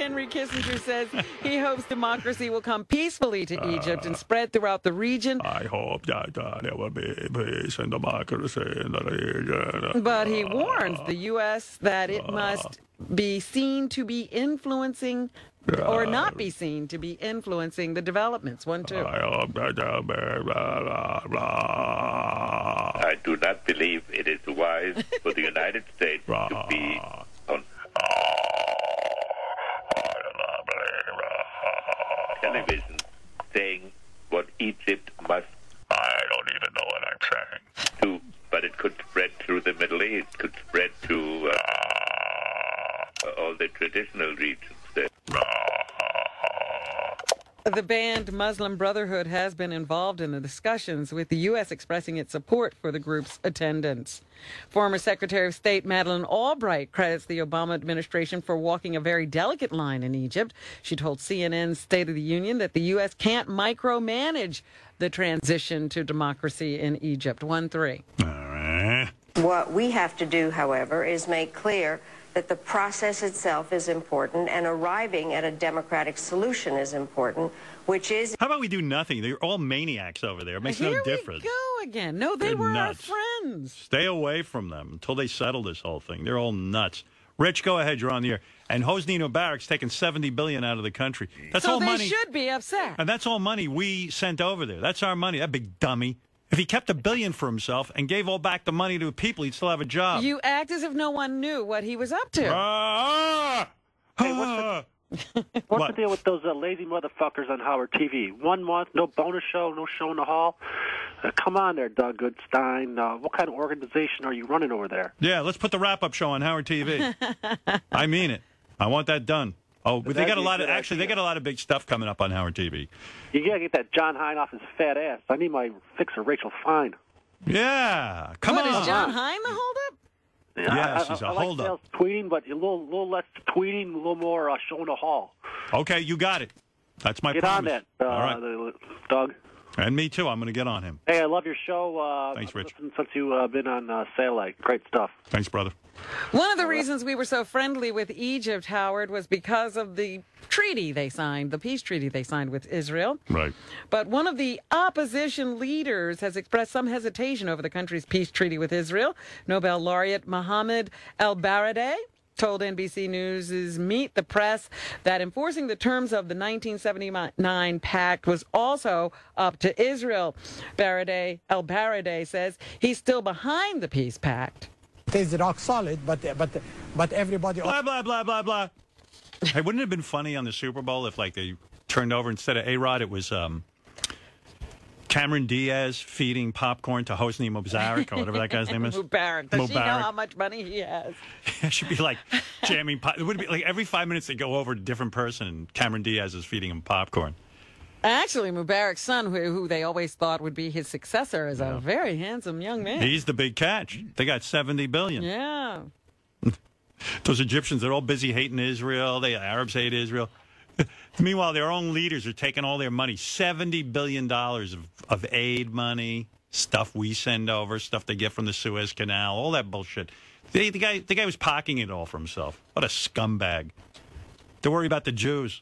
Henry Kissinger says he hopes democracy will come peacefully to Egypt and spread throughout the region. I hope that there will be peace and democracy in the region. But he warns the U.S. that it must be seen to be influencing or not be seen to be influencing the developments. 1, 2. I hope that there will be... I do not believe it is wise for the United States to be on television saying what Egypt must. I don't even know what I'm saying. Do, but it could spread through the Middle East, could spread to all the traditional regions there. The banned Muslim Brotherhood has been involved in the discussions, with the U.S. expressing its support for the group's attendance. Former Secretary of State Madeleine Albright credits the Obama administration for walking a very delicate line in Egypt. She told CNN's State of the Union that the U.S. can't micromanage the transition to democracy in Egypt. 1, 3. All right. What we have to do, however, is make clear that the process itself is important and arriving at a democratic solution is important, which is... How about we do nothing? They're all maniacs over there. It makes no difference. Here we go again. No, they were nuts. our friends. Stay away from them until they settle this whole thing. They're all nuts. Rich, go ahead. You're on the air. And Hosni Mubarak's taking $70 billion out of the country. That's all money. So they should be upset. And that's all money we sent over there. That's our money. That big dummy. If he kept $1 billion for himself and gave all back the money to people, he'd still have a job. You act as if no one knew what he was up to. Hey, what's the deal with those lazy motherfuckers on Howard TV? 1 month, no bonus show, no show in the hall. Come on there, Doug Goodstein. What kind of organization are you running over there? Yeah, let's put the wrap-up show on Howard TV. I mean it. I want that done. Oh, but they got a lot of they got a lot of big stuff coming up on Howard TV. You gotta get that John Hein off his fat ass. I need my fixer, Rachel Fine. Yeah, come on. Is John Hein the holdup? Yes, he's a I like holdup. Sales tweeting, but a little less tweeting, a little more show in the hall. Okay, you got it. That's my Get promise. on that, All right. Doug. And me too. I'm going to get on him. Hey, I love your show. Thanks, Rich. Since you've been on Satellite. Great stuff. Thanks, brother. One of the reasons we were so friendly with Egypt, Howard, was because of the treaty they signed, the peace treaty they signed with Israel. Right. But one of the opposition leaders has expressed some hesitation over the country's peace treaty with Israel. Nobel laureate Mohammed El-Baradei told NBC News' Meet the Press that enforcing the terms of the 1979 pact was also up to Israel. El-Baradei says he's still behind the peace pact. It is rock solid, but everybody... Blah, blah, blah, blah, blah. Hey, wouldn't it have been funny on the Super Bowl if, like, they turned over, instead of A-Rod, it was Cameron Diaz feeding popcorn to Hosni Mubarak, or whatever that guy's name is? Mubarak. Does she know how much money he has? It should be like jamming pop. It would be like every 5 minutes they go over to a different person, and Cameron Diaz is feeding him popcorn. Actually, Mubarak's son, who they always thought would be his successor, is a very handsome young man. He's the big catch. They got $70 billion. Yeah. Those Egyptians, they're all busy hating Israel. The Arabs hate Israel. Meanwhile, their own leaders are taking all their money, $70 billion of aid money, stuff we send over, stuff they get from the Suez Canal, all that bullshit. The guy was pocketing it all for himself. What a scumbag. Don't worry about the Jews.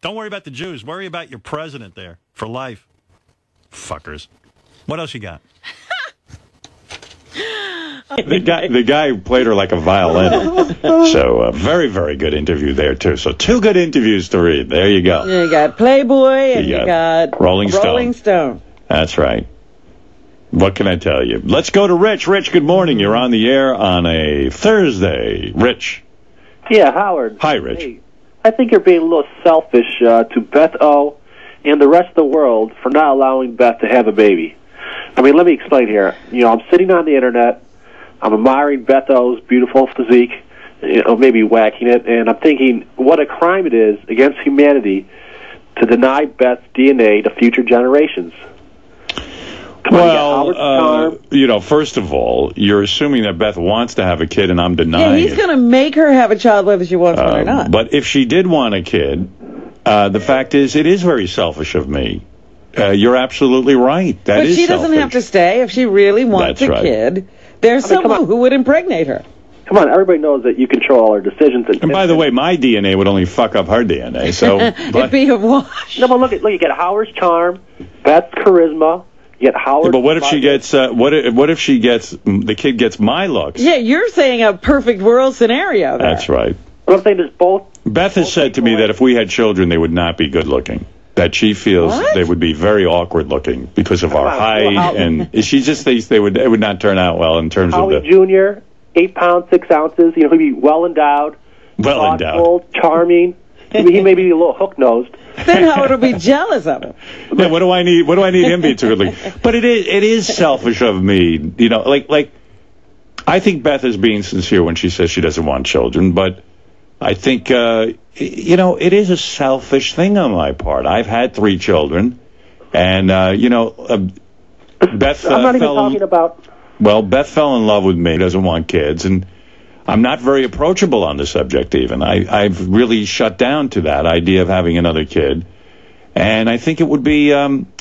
Don't worry about the Jews. Worry about your president there for life. Fuckers. What else you got? The guy played her like a violin. So very, very good interview there, too. So 2 good interviews to read. There you go. You got Playboy and you got Rolling Stone. That's right. What can I tell you? Let's go to Rich. Rich, good morning. You're on the air on a Thursday. Rich. Yeah, Howard. Hi, Rich. Hey, I think you're being a little selfish to Beth O. and the rest of the world for not allowing Beth to have a baby. I mean, let me explain here. You know, I'm sitting on the internet. I'm admiring Beth O's beautiful physique, maybe whacking it, and I'm thinking what a crime it is against humanity to deny Beth's DNA to future generations. First of all, you're assuming that Beth wants to have a kid, and I'm denying it. Yeah, he's going to make her have a child whether she wants one or not. But if she did want a kid, the fact is, it is very selfish of me. You're absolutely right. That is But she doesn't have to stay if she really wants a kid. There's someone who would impregnate her. Come on, everybody knows that you control all our decisions. And by the way, my DNA would only fuck up her DNA. So it'd be a wash. No, but look, you get Howard's charm, Beth's charisma. You get Howard. Yeah, but what if she gets? What if she gets? The kid gets my looks. Yeah, you're saying a perfect world scenario there. That's right. What I'm saying is both. Beth has said to me that if we had children, they would not be good looking. That she feels they would be very awkward looking because of our height, and she just thinks it would not turn out well in terms Howie of the Jr., 8 pounds 6 ounces. You know, he'd be well endowed, thoughtful, charming. He may be a little hook nosed. Then Howard would be jealous of him. Yeah, what do I need? What do I need him to be too good looking? But it is selfish of me, you know. Like I think Beth is being sincere when she says she doesn't want children, but I think you know, it is a selfish thing on my part. I've had 3 children, and you know, Beth. I'm not even talking about. Well, Beth fell in love with me. Doesn't want kids, and I'm not very approachable on the subject. Even I've really shut down to that idea of having another kid, and I think it would be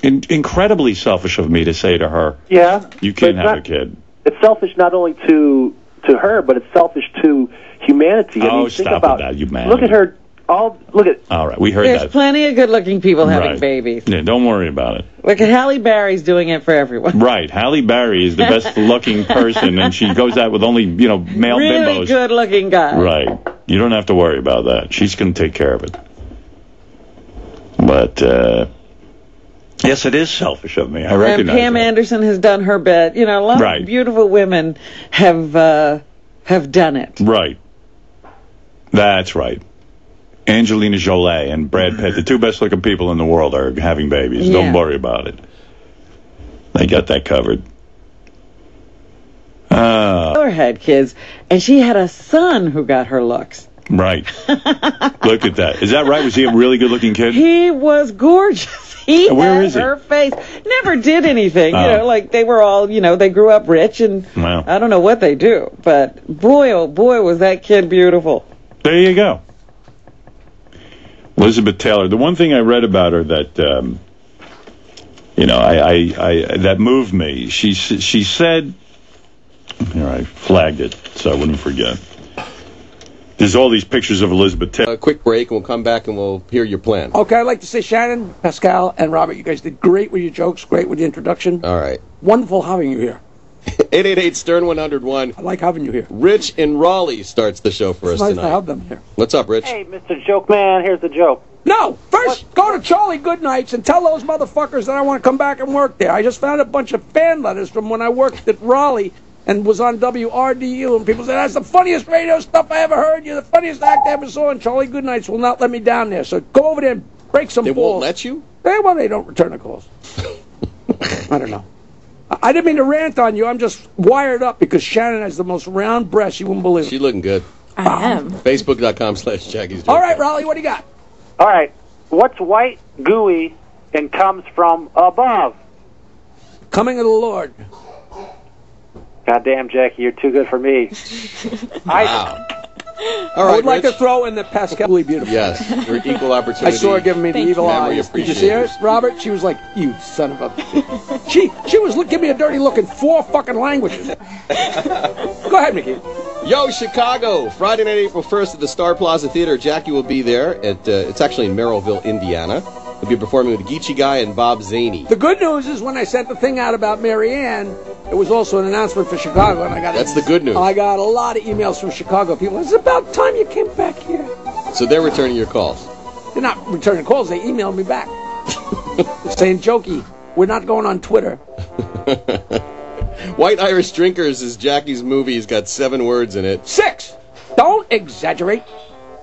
incredibly selfish of me to say to her, "Yeah, you can't have a kid." It's selfish not only to her, but it's selfish to humanity. I mean, stop with that, humanity. Look at her. All right, we heard There's that. plenty of good-looking people having babies. Yeah, don't worry about it. Look at Halle Berry's doing it for everyone. Right, Halle Berry is the best-looking person, and she goes out with only male bimbos. Really good-looking guy. Right, you don't have to worry about that. She's going to take care of it. But yes, it is selfish of me. I recognize And Pam Anderson has done her bit. You know, a lot of beautiful women have done it. Right. That's right. Angelina Jolie and Brad Pitt, the 2 best-looking people in the world, are having babies. Yeah. Don't worry about it. They got that covered. Her had kids, and she had a son who got her looks. Right. Look at that. Is that right? Was he a really good-looking kid? He was gorgeous. Where had is he? her face. Never did anything. You know, like they were all, you know, they grew up rich, and I don't know what they do. But boy, oh boy, was that kid beautiful. There you go. Elizabeth Taylor. The one thing I read about her that, you know, I that moved me. She said, here, I flagged it so I wouldn't forget. There's all these pictures of Elizabeth Taylor. A quick break, and we'll come back and we'll hear your plan. Okay, I'd like to say, Shannon, Pascal, and Robert, you guys did great with your jokes, great with the introduction. All right. Wonderful having you here. 888-STERN-101. I like having you here. Rich in Raleigh starts the show for us nice tonight. to have them here. What's up, Rich? Hey, Mr. Joke Man, here's the joke. No, first go to Charlie Goodnight's and tell those motherfuckers that I want to come back and work there. I just found a bunch of fan letters from when I worked at Raleigh and was on WRDU, and people said, that's the funniest radio stuff I ever heard. You're the funniest act I ever saw, and Charlie Goodnight's will not let me down there. So go over there and break some balls. They won't let you? Well, they don't return the calls. I don't know. I didn't mean to rant on you. I'm just wired up because Shannon has the most round breasts. You wouldn't believe it. She's looking good. I am. Facebook.com/Jackie's Joke. All right, Raleigh, what do you got? All right. What's white, gooey, and comes from above? Coming of the Lord. Goddamn, Jackie, you're too good for me. Wow. All right, I would like Rich. to throw in the Pascal beautiful. Yes, you're equal opportunity. I saw her giving me the evil eyes. Did you see her, Robert? She was like, "You son of a." She was giving me a dirty look in 4 fucking languages. Go ahead, Mickey. Yo, Chicago! Friday night, April 1st at the Star Plaza Theater. Jackie will be there. It's actually in Merrillville, Indiana. He'll be performing with Geechee Guy and Bob Zaney. The good news is when I sent the thing out about Mary Ann, it was also an announcement for Chicago, and I got That's the good news. I got a lot of emails from Chicago people. It's about time you came back here. So they're returning your calls. They're not returning calls. They emailed me back saying, "Jokey, we're not going on Twitter." White Irish Drinkers is Jackie's movie. He's got 7 words in it. 6. Don't exaggerate.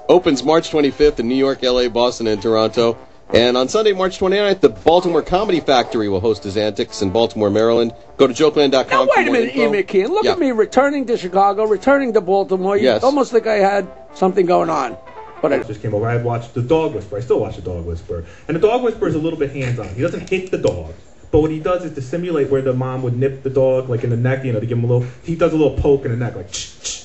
Opens March 25th in New York, L.A., Boston, and Toronto. And on Sunday, March 29th, the Baltimore Comedy Factory will host his antics in Baltimore, Maryland. Go to jokeland.com. Now, wait a minute, Ian McKeon. Look at me returning to Chicago, returning to Baltimore. You almost think I had something going on. But I just came over. I watched The Dog Whisperer. I still watch The Dog Whisperer. And The Dog Whisperer is a little bit hands-on. He doesn't hit the dog, But what he does is to simulate where the mom would nip the dog, like in the neck, to give him a little. He does a little poke in the neck, like,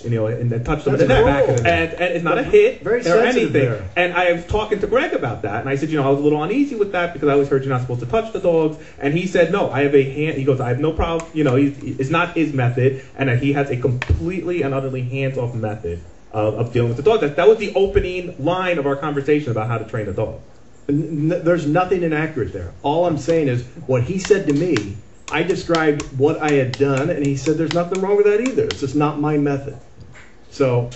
and then touch them in the neck. And it's not a hit or anything. There. And I was talking to Greg about that, and I said, I was a little uneasy with that because I always heard you're not supposed to touch the dogs. And he said, no, I have a hand. He goes, I have no problem. It's not his method, and that he has a completely and utterly hands-off method of dealing with the dog. That was the opening line of our conversation about how to train a dog. There's nothing inaccurate there. All I'm saying is what he said to me, I described what I had done, and he said there's nothing wrong with that either. It's just not my method. So,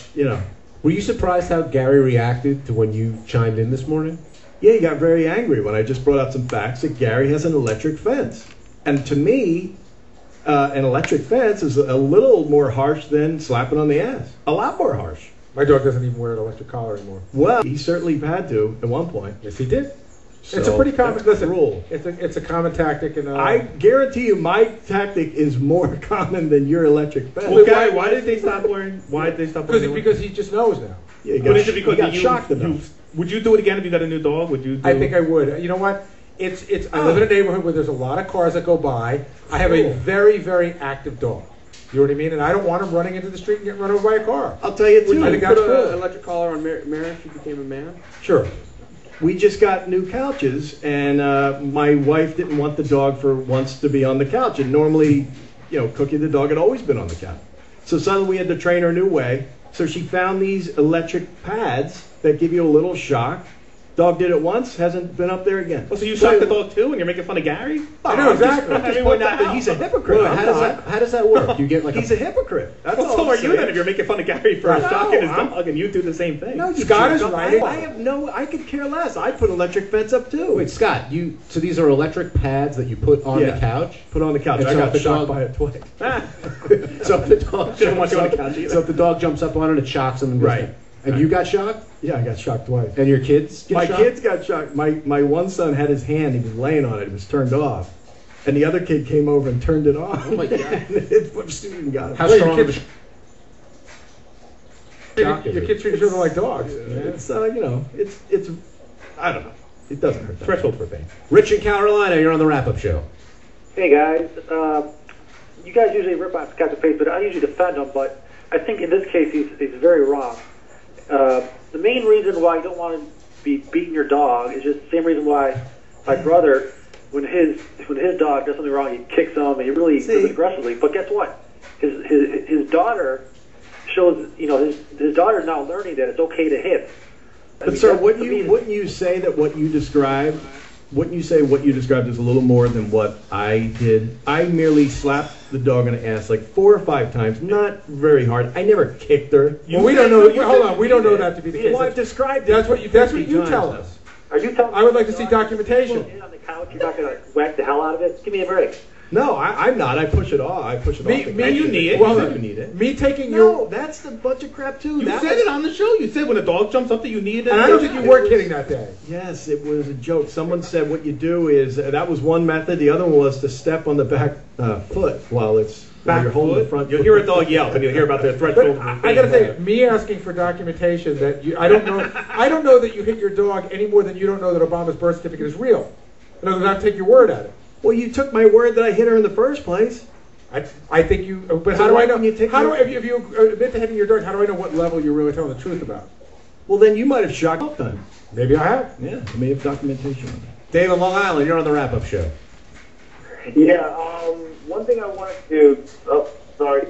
Were you surprised how Gary reacted to when you chimed in this morning? Yeah, he got very angry when I just brought out some facts that Gary has an electric fence. And to me, an electric fence is a little more harsh than slapping on the ass. A lot more harsh. My dog doesn't even wear an electric collar anymore. Well, he certainly had to at one point. Yes, he did. So it's a pretty common rule. It's a common tactic, and I guarantee you, my tactic is more common than your electric fence. Well, why did they stop wearing? Why did they stop wearing? Because he just knows now. Yeah, but is it because he got shocked enough? Would you do it again if you got a new dog? Would you? I think I would. You know what? I live in a neighborhood where there's a lot of cars that go by. I have a very, very active dog. You know what I mean? And I don't want him running into the street and getting run over by a car. I'll tell you, too. Would you put an electric collar on Mary if she became a man? Sure. We just got new couches, and my wife didn't want the dog for once to be on the couch. And normally, Cookie the dog had always been on the couch. So suddenly we had to train her a new way. So she found these electric pads that give you a little shock. Dog did it once, hasn't been up there again. Oh, so you shocked the dog too, and you're making fun of Gary? I know, exactly. He's a hypocrite. Wait, how does that work? You get he's a hypocrite. That's all. So are you then if you're making fun of Gary for shocking his dog, and you do the same thing? No, Scott is right. I could care less. I put electric fence up too. Wait, Scott, so these are electric pads that you put on the couch? Put on the couch. I got shocked by it twice. So if the dog jumps up on it, it shocks him and goes down. And you got shocked? Yeah, I got shocked twice. And your kids get shocked? My kids got shocked. My one son had his hand, he was laying on it, it was turned off. And the other kid came over and turned it off. Oh my God. And Steven got it. How strong of a your kids treat each other like dogs. It's, it's, I don't know. It doesn't hurt. Threshold for pain. Rich in Carolina, you're on the wrap-up show. Hey, guys. You guys usually rip on Scott's face, but I usually defend him. But I think in this case, he's very wrong. The main reason why you don't want to be beating your dog is just the same reason why my brother, when his dog does something wrong, he kicks him and he really does it aggressively. But guess what? His daughter shows, his daughter's now learning that it's okay to hit. But sir, wouldn't you say that what you described? Wouldn't you say what you described is a little more than what I did? I merely slapped the dog in the ass like 4 or 5 times, not very hard. I never kicked her. Well, we don't know. Hold on, we don't know that to be the case. Well, I've described that's it. That's what you tell us. Are you telling me? I would like to see documentation. On the couch, you're not going to whack the hell out of it. Give me a break. No, I'm not. I push it off. I push it off. And you need it. Well, you need it. Me taking No, that's the bunch of crap too. You said it on the show. You said when a dog jumps up that you need it. And I don't think you were kidding that day. Yes, it was a joke. Someone said what you do is that was one method. The other one was to step on the back foot while you're holding the front. You'll hear a dog yelp, and you'll hear about their threshold. I got to say, me asking for documentation that I don't know that you hit your dog any more than you don't know that Obama's birth certificate is real. In other words, I'll take your word at it. Well, you took my word that I hit her in the first place. I think you. But how do I know? If you admit to hitting your dog, how do I know what level you're really telling the truth about? Well, then you might have shocked both times. Maybe I have. Yeah, I may have documentation on that. Dave in Long Island, you're on the wrap-up show. Yeah. One thing I wanted to. Oh, sorry.